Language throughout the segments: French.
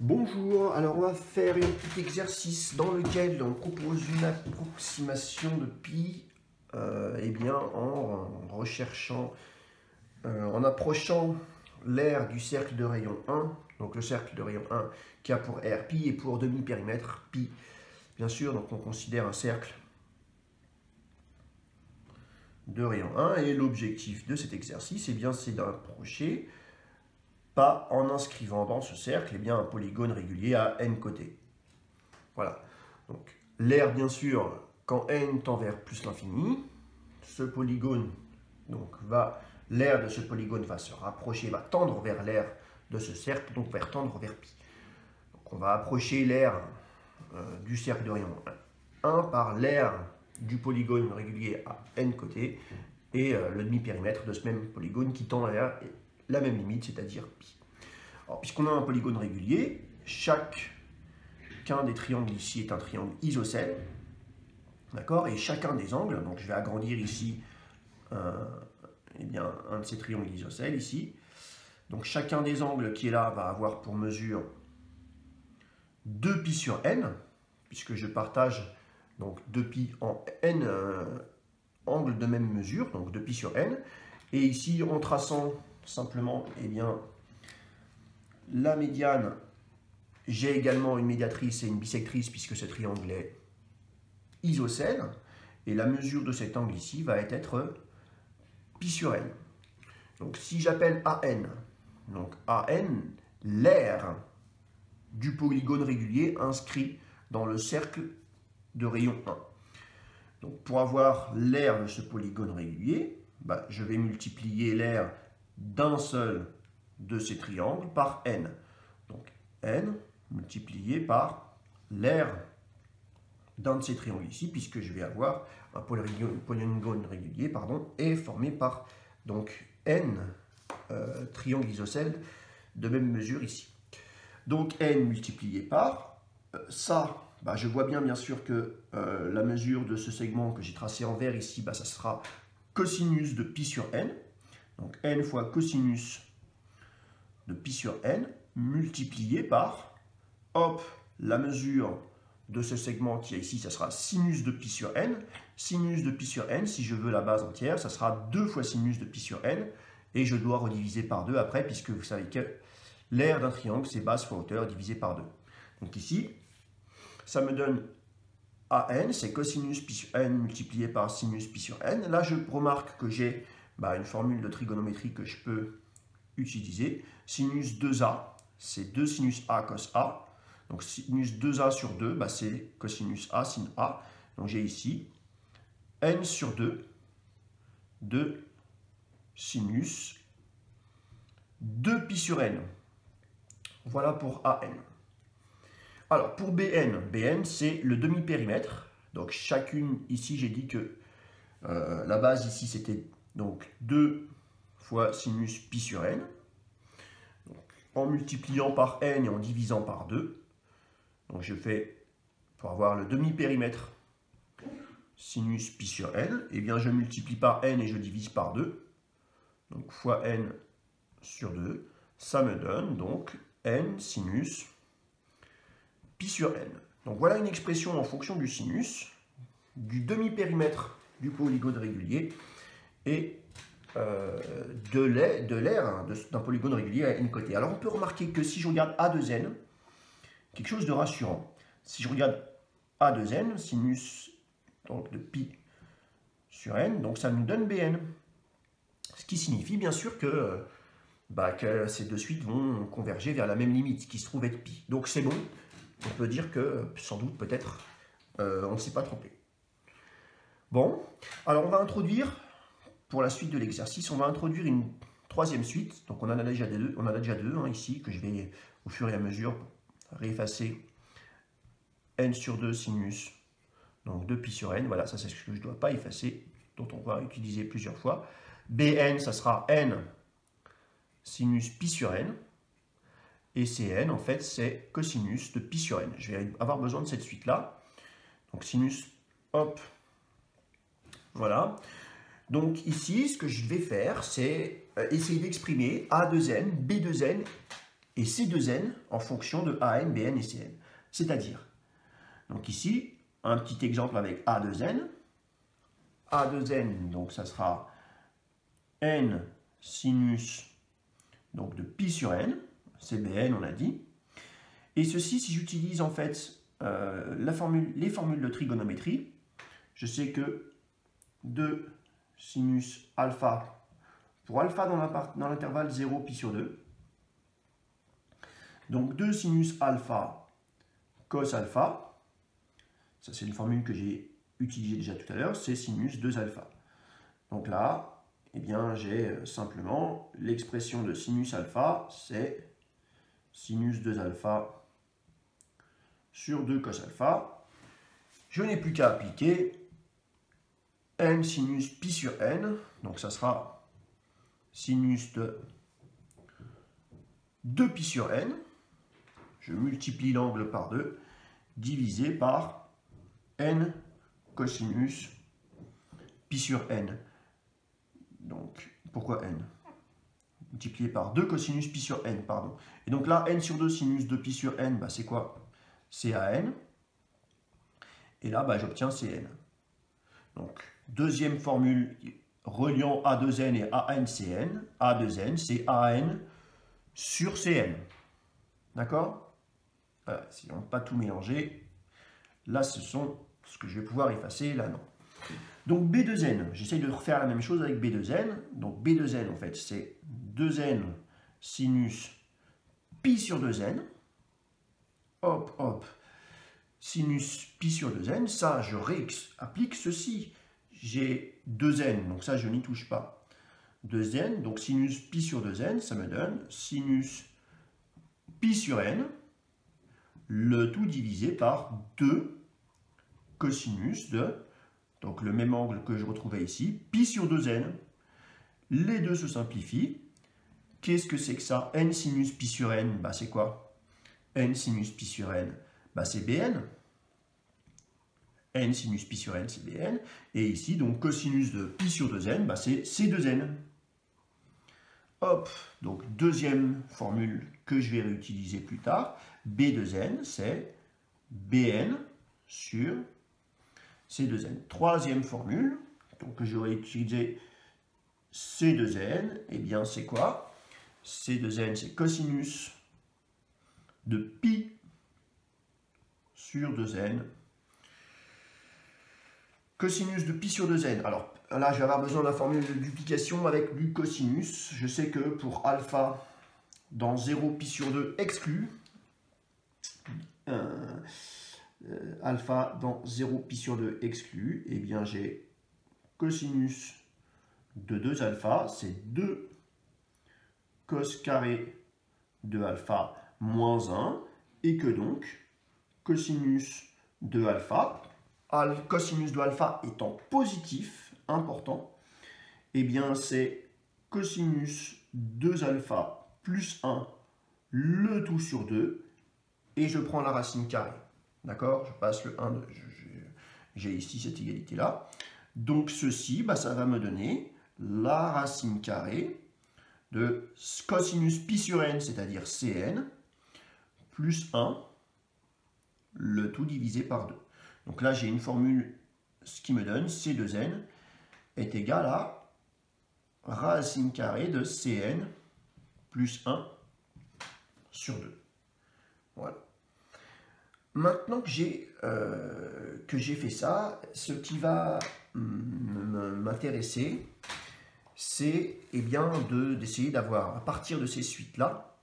Bonjour, alors on va faire un petit exercice dans lequel on propose une approximation de pi en recherchant, en approchant l'aire du cercle de rayon 1, donc le cercle de rayon 1 qui a pour R pi et pour demi-périmètre pi. Bien sûr, donc on considère un cercle de rayon 1 et l'objectif de cet exercice, c'est d'approcher pas en inscrivant dans ce cercle un polygone régulier à n côtés. Voilà. Donc l'aire, bien sûr, quand n tend vers plus l'infini, ce polygone, l'aire de ce polygone va se rapprocher, va tendre vers l'aire de ce cercle, donc vers tendre vers pi. Donc on va approcher l'aire du cercle de rayon 1 par l'aire du polygone régulier à n côtés et le demi-périmètre de ce même polygone qui tend vers la même limite, c'est-à-dire pi. Alors, puisqu'on a un polygone régulier, chacun des triangles ici est un triangle isocèle, d'accord, et chacun des angles, donc je vais agrandir ici un de ces triangles isocèles ici, donc chacun des angles qui est là va avoir pour mesure 2π sur n, puisque je partage donc 2π en n angles de même mesure, donc 2π sur n, et ici en traçant simplement la médiane, j'ai également une médiatrice et une bisectrice puisque ce triangle est isocèle, et la mesure de cet angle ici va être pi sur n. Donc si j'appelle AN, donc AN, l'aire du polygone régulier inscrit dans le cercle de rayon 1. Donc pour avoir l'aire de ce polygone régulier, je vais multiplier l'aire d'un seul de ces triangles par n. Donc n multiplié par l'aire d'un de ces triangles ici, puisque je vais avoir un polygone régulier est formé par donc n triangles isocèles de même mesure ici. Donc n multiplié par ça, je vois bien sûr que la mesure de ce segment que j'ai tracé en vert ici, ça sera cosinus de pi sur n. Donc n fois cosinus de pi sur n multiplié par, hop, la mesure de ce segment qui est ici, ça sera sinus de pi sur n. Sinus de pi sur n, si je veux la base entière, ça sera 2 fois sinus de pi sur n. Et je dois rediviser par 2 après, puisque vous savez que l'aire d'un triangle, c'est base fois hauteur divisé par 2. Donc ici, ça me donne AN, c'est cosinus pi sur n multiplié par sinus pi sur n. Là, je remarque que j'ai une formule de trigonométrie que je peux utiliser. Sinus 2a, c'est 2 sinus a cos a. Donc sinus 2a sur 2, c'est cosinus a sin a. Donc j'ai ici n sur 2 de sinus 2π sur n. Voilà pour AN. Alors pour BN c'est le demi-périmètre. Donc chacune, ici j'ai dit que la base ici c'était donc 2 fois sinus pi sur n. Donc, en multipliant par n et en divisant par 2. Donc je fais, pour avoir le demi-périmètre sinus pi sur n, je multiplie par n et je divise par 2. Donc fois n sur 2, ça me donne donc n sinus pi sur n. Donc voilà une expression en fonction du sinus, du demi-périmètre du polygone régulier et de l'aire d'un polygone régulier à n côté. Alors on peut remarquer que si je regarde A de n, quelque chose de rassurant. Si je regarde A de n, sinus donc de pi sur n, donc ça nous donne Bn. Ce qui signifie bien sûr que ces deux suites vont converger vers la même limite, qui se trouve être pi. Donc c'est bon, on peut dire que sans doute peut-être on ne s'est pas trompé. Bon, alors on va introduire, pour la suite de l'exercice, on va introduire une troisième suite. Donc on en a déjà deux, ici, que je vais au fur et à mesure réeffacer n sur 2 sinus, donc 2π sur n, voilà, ça c'est ce que je ne dois pas effacer, dont on va utiliser plusieurs fois. Bn, ça sera n sinus pi sur n, et Cn, en fait, c'est cosinus de pi sur n. Je vais avoir besoin de cette suite-là. Donc sinus, hop, voilà. Donc ici, ce que je vais faire, c'est essayer d'exprimer A de n, B de n et C2n en fonction de AN, BN et CN. C'est-à-dire, donc ici, un petit exemple avec A2n. A2n, donc ça sera n sinus donc de pi sur n, c'est Bn on a dit. Et ceci, si j'utilise en fait les formules de trigonométrie, je sais que 2 sinus alpha, pour alpha dans l'intervalle 0 pi sur 2, donc 2 sinus alpha cos alpha, ça c'est une formule que j'ai utilisée déjà tout à l'heure, c'est sinus 2 alpha. Donc là, eh bien j'ai simplement l'expression de sinus alpha, c'est sinus 2 alpha sur 2 cos alpha. Je n'ai plus qu'à appliquer n sinus pi sur n, donc ça sera sinus de 2 pi sur n, je multiplie l'angle par 2, divisé par n cosinus pi sur n. Donc, pourquoi n? Multiplié par 2 cosinus pi sur n, pardon. Et donc là, n sur 2 sinus de pi sur n, bah, c'est quoi? C'est an. Et là, bah, j'obtiens cn. Donc, deuxième formule reliant A2n et ANCN. A2n, c'est AN sur CN. D'accord? Voilà, si on ne pas tout mélanger, là, ce sont ce que je vais pouvoir effacer, là, non. Donc, B2n, j'essaye de refaire la même chose avec B2n. Donc, B2n, en fait, c'est 2n sinus pi sur 2n. Hop, hop. Sinus pi sur 2n, ça, je réapplique ceci. J'ai 2n, donc ça, je n'y touche pas. 2n, donc sinus pi sur 2n, ça me donne sinus pi sur n, le tout divisé par 2 cosinus de, donc le même angle que je retrouvais ici, pi sur 2n. Les deux se simplifient. Qu'est-ce que c'est que ça? N sinus pi sur n, bah, c'est quoi? N sinus pi sur n, bah, c'est Bn. N sinus pi sur n, c'est Bn. Et ici, donc, cosinus de pi sur 2n, bah, c'est C2n. Hop, donc, deuxième formule que je vais réutiliser plus tard. B2n, c'est Bn sur C2n. Troisième formule, donc, que j'aurais utilisé C2n, eh bien, c'est quoi? C2n, c'est cosinus de pi sur 2n. Cosinus de pi sur 2n. Alors là, je vais avoir besoin de la formule de duplication avec du cosinus. Je sais que pour alpha dans 0 pi sur 2 exclu, alpha dans 0 pi sur 2 exclu, eh bien j'ai cosinus de 2 alpha, c'est 2 cos carré de alpha moins 1, et que donc cosinus de alpha, cosinus de alpha étant positif, important, eh bien c'est cosinus 2 alpha plus 1, le tout sur 2, et je prends la racine carrée. D'accord? Je passe le 1, j'ai ici cette égalité-là. Donc ceci, bah, ça va me donner la racine carrée de cosinus pi sur n, c'est-à-dire Cn, plus 1, le tout divisé par 2. Donc là, j'ai une formule, ce qui me donne C2n est égal à racine carrée de Cn plus 1 sur 2. Voilà. Maintenant que j'ai fait ça, ce qui va m'intéresser, c'est d'essayer d'avoir, à partir de ces suites-là,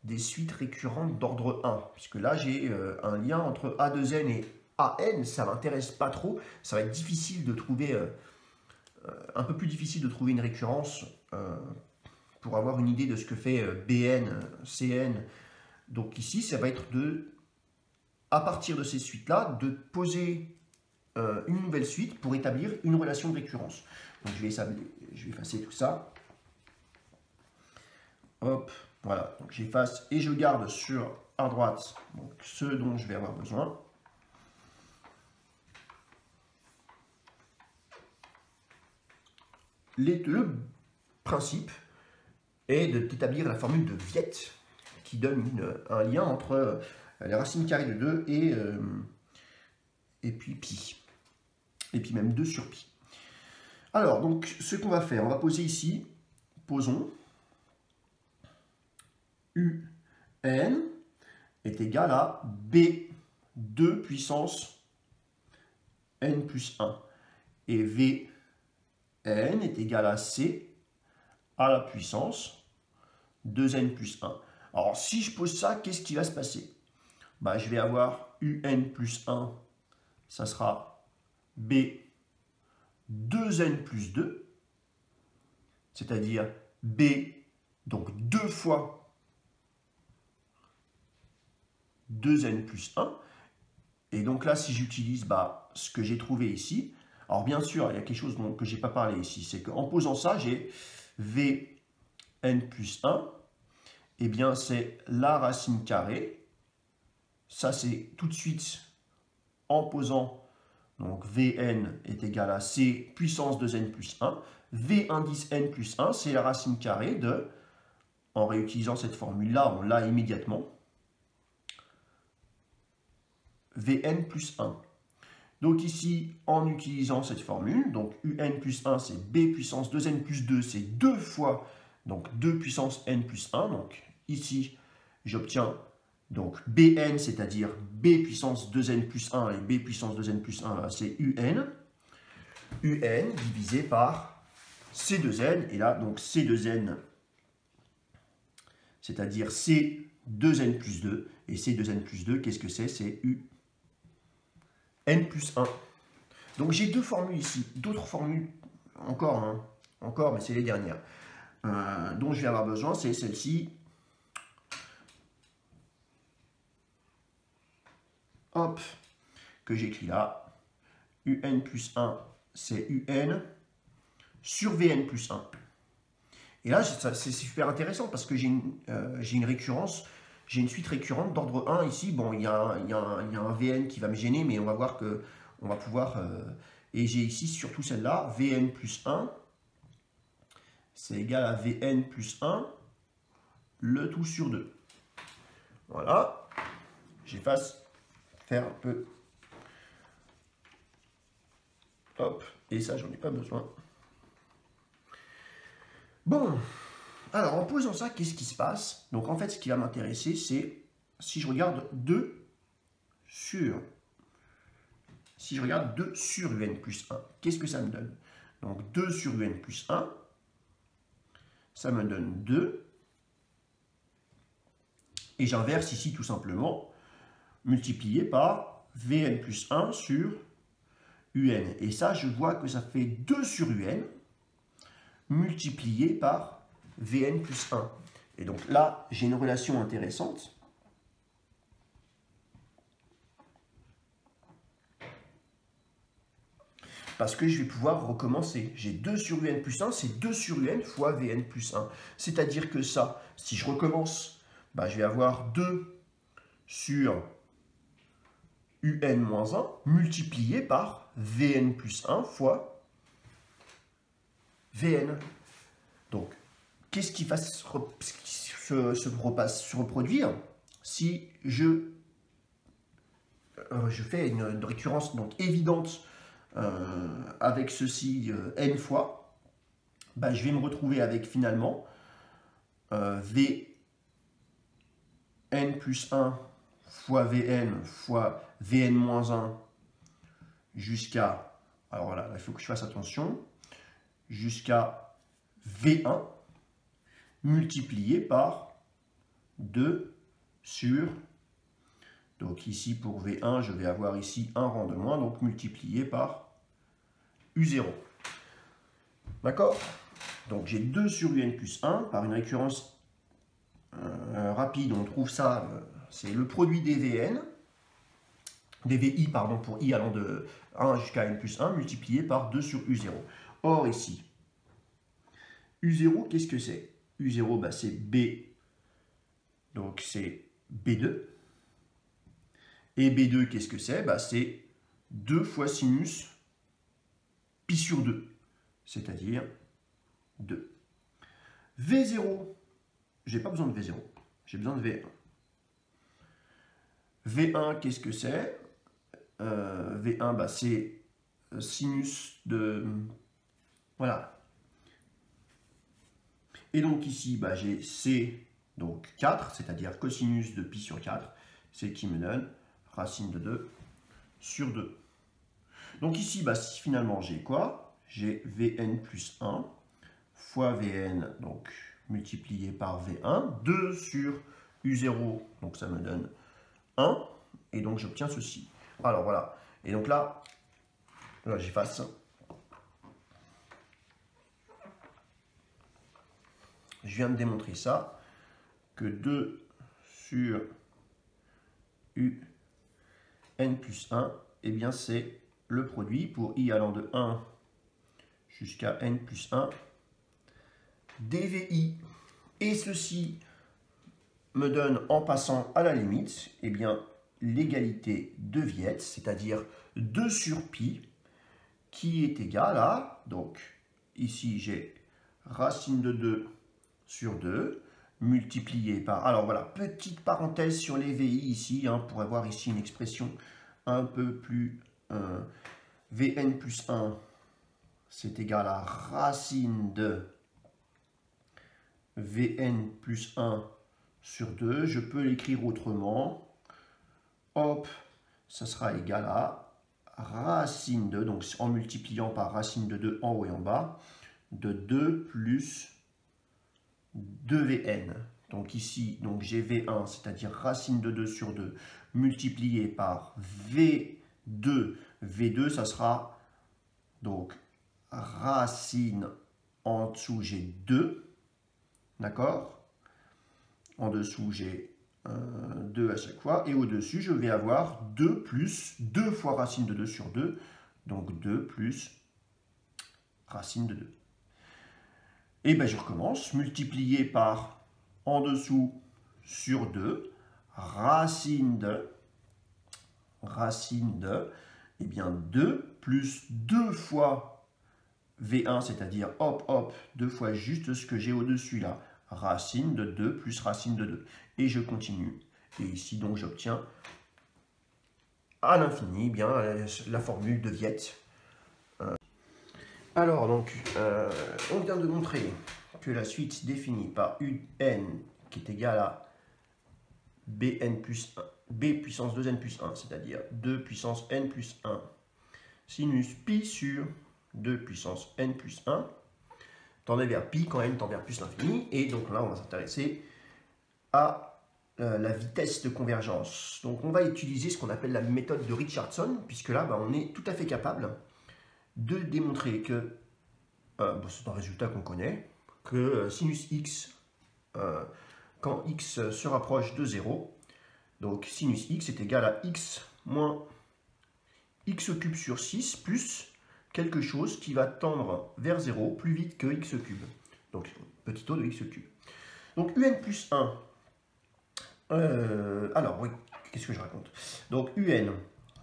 des suites récurrentes d'ordre 1. Puisque là, j'ai un lien entre A2n et AN, ça ne m'intéresse pas trop. Ça va être difficile de trouver, un peu plus difficile de trouver une récurrence pour avoir une idée de ce que fait Bn, Cn. Donc ici, ça va être à partir de ces suites-là, de poser une nouvelle suite pour établir une relation de récurrence. Donc je vais effacer tout ça. Hop, voilà. Donc j'efface et je garde sur à droite donc, ce dont je vais avoir besoin. Le principe est d'établir la formule de Viette, qui donne un lien entre les racines carrées de 2 et puis pi. Et puis même 2 sur pi. Alors, donc, ce qu'on va faire, on va poser ici, posons UN est égal à B2 puissance n plus 1. Et Vn est égal à C à la puissance 2n plus 1. Alors, si je pose ça, qu'est-ce qui va se passer? Bah, je vais avoir UN plus 1, ça sera B 2n plus 2, c'est-à-dire B, donc 2 fois 2n plus 1. Et donc là, si j'utilise ce que j'ai trouvé ici, alors bien sûr, il y a quelque chose que je n'ai pas parlé ici, c'est qu'en posant ça, j'ai Vn plus 1, et bien c'est la racine carrée. Ça, c'est tout de suite en posant, donc Vn est égal à C puissance 2n plus 1. V indice n plus 1, c'est la racine carrée de, en réutilisant cette formule-là, on l'a immédiatement, Vn plus 1. Donc ici, en utilisant cette formule, donc Un plus 1, c'est B puissance 2n plus 2, c'est 2 fois, donc 2 puissance n plus 1. Donc ici, j'obtiens donc Bn, c'est-à-dire B puissance 2n plus 1, et B puissance 2n plus 1, c'est Un. Un divisé par C2n, et là, donc C2n, c'est-à-dire C2n plus 2, et C2n plus 2, qu'est-ce que c'est? C'est Un plus 1. Donc j'ai deux formules ici, d'autres formules encore, mais c'est les dernières, dont je vais avoir besoin, c'est celle-ci. Hop, que j'écris là. Un plus 1, c'est Un sur Vn plus 1. Et là, c'est super intéressant parce que j'ai une récurrence, j'ai une suite récurrente d'ordre 1 ici. Bon, il y a un Vn qui va me gêner, mais on va voir que on va pouvoir... et j'ai ici surtout celle-là, Vn plus 1, c'est égal à Vn plus 1, le tout sur 2. Voilà. J'efface, faire un peu... Hop, et ça, j'en ai pas besoin. Bon, alors en posant ça, qu'est-ce qui se passe? Donc en fait, ce qui va m'intéresser, c'est si je regarde 2 sur... Si je regarde 2 sur Un plus 1, qu'est-ce que ça me donne? Donc 2 sur Un plus 1, ça me donne 2. Et j'inverse ici tout simplement, multiplié par Vn plus 1 sur Un. Et ça, je vois que ça fait 2 sur Un, multiplié par Vn plus 1. Et donc là, j'ai une relation intéressante. Parce que je vais pouvoir recommencer. J'ai 2 sur Un plus 1, c'est 2 sur Un fois Vn plus 1. C'est-à-dire que ça, si je recommence, je vais avoir 2 sur Un moins 1 multiplié par Vn plus 1 fois Vn. Donc, qu'est-ce qui va se reproduire si je fais une récurrence donc évidente avec ceci n fois, je vais me retrouver avec finalement Vn plus 1 fois Vn fois Vn moins 1 jusqu'à, alors là, il faut que je fasse attention, jusqu'à V1 multiplié par 2 sur, donc ici pour V1, je vais avoir ici un rang de moins, donc multiplié par U0. D'accord? Donc j'ai 2 sur Un plus 1, par une récurrence rapide, on trouve ça, c'est le produit des Vn, des Vi, pardon, pour I allant de 1 jusqu'à N plus 1, multiplié par 2 sur U0. Or ici, U0, qu'est-ce que c'est? U0, c'est B, donc c'est B2. Et B2, qu'est-ce que c'est? C'est 2 fois sinus pi sur 2, c'est-à-dire 2. V0, j'ai pas besoin de V0. j'ai besoin de V1. V1, qu'est-ce que c'est? V1, bah, c'est sinus de... Voilà. Et donc ici, bah, j'ai C, donc 4, c'est-à-dire cosinus de pi sur 4, c'est qui me donne racine de 2 sur 2. Donc ici, bah, si finalement j'ai quoi? J'ai Vn plus 1 fois Vn, donc multiplié par V1, 2 sur U0, donc ça me donne 1, et donc j'obtiens ceci. Alors voilà, et donc là j'efface. Je viens de démontrer ça, que 2 sur UN plus 1, eh bien c'est le produit pour I allant de 1 jusqu'à N plus 1 dVi. Et ceci me donne, en passant à la limite, eh bien l'égalité de Viette, c'est-à-dire 2 sur pi, qui est égal à, donc ici j'ai racine de 2 sur 2, multiplié par, alors voilà, petite parenthèse sur les VI ici, pour avoir ici une expression un peu plus, Vn plus 1, c'est égal à racine de Vn plus 1 sur 2, je peux l'écrire autrement, hop, ça sera égal à racine de, donc en multipliant par racine de 2 en haut et en bas, de 2 plus 2Vn. Donc ici, donc j'ai V1, c'est-à-dire racine de 2 sur 2, multiplié par V2. V2, ça sera donc racine, en dessous j'ai 2, d'accord? En dessous j'ai 2 à chaque fois, et au-dessus je vais avoir 2 plus 2 fois racine de 2 sur 2, donc 2 plus racine de 2. Et bien je recommence, multiplié par en dessous sur 2, racine de, et bien 2 plus 2 fois V1, c'est-à-dire hop, hop, 2 fois juste ce que j'ai au-dessus là, racine de 2 plus racine de 2. Et je continue. Et ici, donc, j'obtiens à l'infini bien la formule de Viette. Alors, donc, on vient de montrer que la suite définie par UN, qui est égale à Bn plus 1, B puissance 2n plus 1, c'est-à-dire 2 puissance n plus 1, sinus pi sur 2 puissance n plus 1, tendait vers pi quand n tend vers plus l'infini. Et donc là, on va s'intéresser à la vitesse de convergence. Donc on va utiliser ce qu'on appelle la méthode de Richardson, puisque là, on est tout à fait capable de démontrer que, c'est un résultat qu'on connaît, que sinus x, quand x se rapproche de 0, donc sinus x est égal à x moins x cube sur 6 plus quelque chose qui va tendre vers 0 plus vite que x cube. Donc petit o de x cube. Donc un plus 1. Alors oui, qu'est-ce que je raconte? Donc un,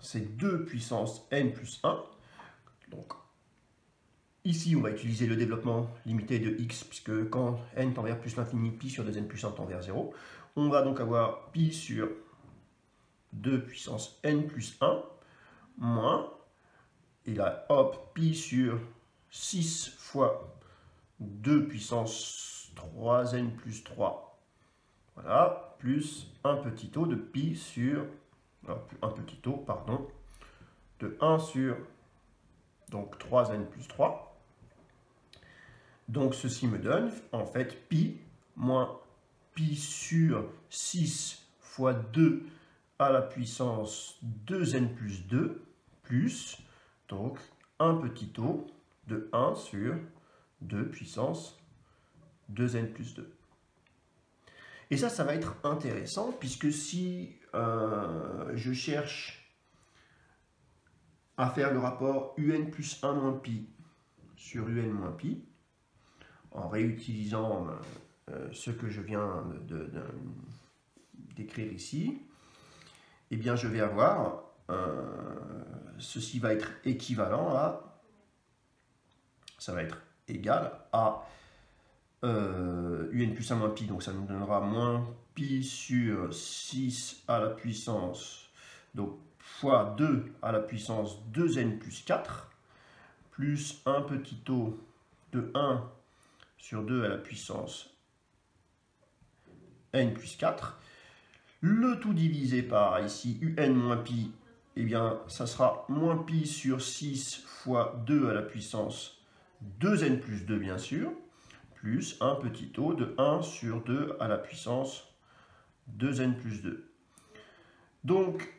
c'est 2 puissance n plus 1. Donc ici, on va utiliser le développement limité de x, puisque quand n tend vers plus l'infini, pi sur 2n plus 1 tend vers 0. On va donc avoir pi sur 2 puissance n plus 1 moins, et là, hop, pi sur 6 fois 2 puissance 3n plus 3. Voilà, plus un petit o de pi sur, un petit o, pardon, de 1 sur, donc 3n plus 3. Donc ceci me donne, en fait, pi moins pi sur 6 fois 2 à la puissance 2n plus 2, plus, donc, un petit o de 1 sur 2 puissance 2n plus 2. Et ça va être intéressant, puisque si je cherche à faire le rapport un plus 1 moins pi sur un moins pi, en réutilisant ce que je viens d'écrire ici, eh bien je vais avoir, ceci va être équivalent à, ça va être égal à un plus 1 moins pi, donc ça nous donnera moins pi sur 6 à la puissance, donc fois 2 à la puissance 2n plus 4, plus un petit taux de 1 sur 2 à la puissance n plus 4. Le tout divisé par ici un moins pi, eh bien ça sera moins pi sur 6 fois 2 à la puissance 2n plus 2 bien sûr, plus un petit taux de 1 sur 2 à la puissance 2n plus 2. Donc,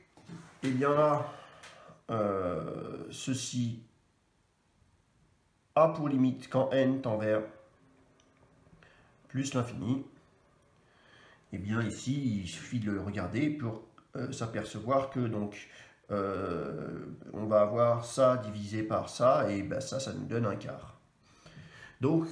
eh bien là, ceci a pour limite quand n tend vers plus l'infini. Eh bien ici, il suffit de le regarder pour s'apercevoir que donc on va avoir ça divisé par ça, et ben ça nous donne un quart. Donc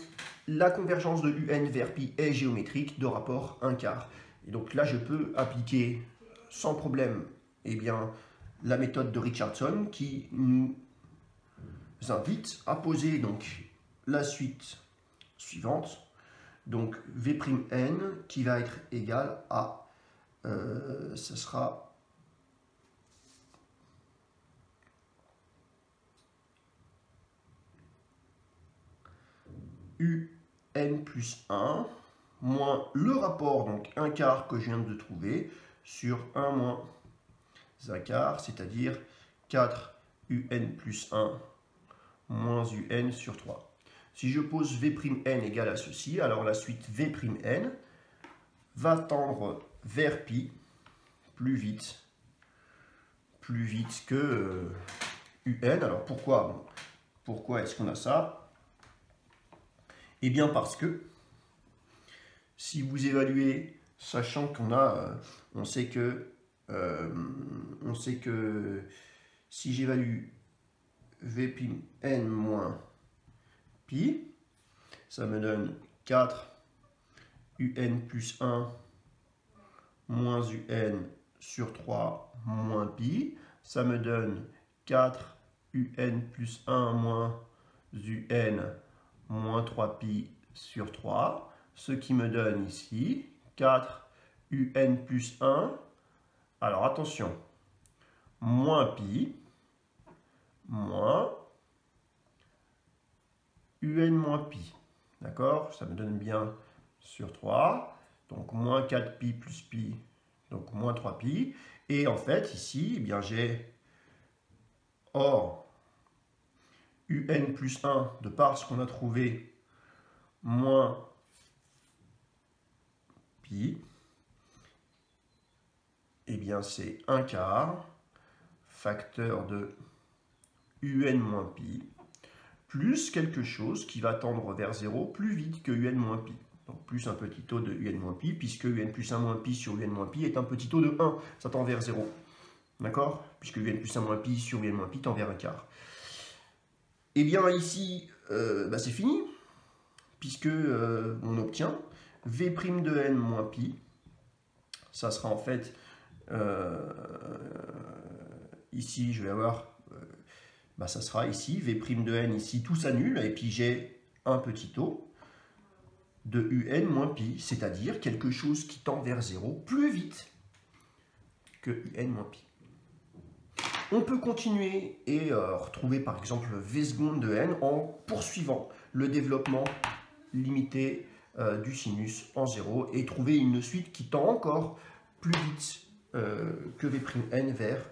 la convergence de un vers pi est géométrique de rapport 1 quart. Et donc là, je peux appliquer sans problème eh bien, la méthode de Richardson qui nous invite à poser donc la suite suivante. Donc V'N qui va être égal à, ce sera UN plus 1 moins le rapport, donc 1 quart que je viens de trouver, sur 1 moins 1 quart, c'est-à-dire 4 UN plus 1 moins UN sur 3. Si je pose V'N égale à ceci, alors la suite V'N va tendre vers pi plus vite que UN. Alors pourquoi? Pourquoi est-ce qu'on a ça? Eh bien parce que si vous évaluez, sachant qu'on a, on sait que si j'évalue V'N moins pi, ça me donne 4 UN plus 1 moins UN sur 3 moins pi. Ça me donne 4 UN plus 1 moins UN moins 3 pi sur 3. Ce qui me donne ici 4 UN plus 1. Alors attention, moins pi moins UN moins pi. D'accord? Ça me donne bien sur 3. Donc moins 4 pi plus pi, donc moins 3 pi. Et en fait, ici, eh bien j'ai or UN plus 1, de par ce qu'on a trouvé, moins pi, eh bien c'est 1 quart, facteur de UN moins pi, plus quelque chose qui va tendre vers 0 plus vite que UN moins pi. Donc plus un petit taux de UN moins pi, puisque UN plus 1 moins pi sur UN moins pi est un petit taux de 1, ça tend vers 0. D'accord? Puisque UN plus 1 moins pi sur UN moins pi tend vers 1 quart. Et bien ici, c'est fini, puisque on obtient V' de n moins pi. Ça sera en fait, ici je vais avoir, ça sera ici, V' de n, ici tout s'annule, et puis j'ai un petit taux de UN moins pi, c'est-à-dire quelque chose qui tend vers 0 plus vite que UN moins pi. On peut continuer et retrouver par exemple V seconde de n en poursuivant le développement limité du sinus en 0 et trouver une suite qui tend encore plus vite que V'n vers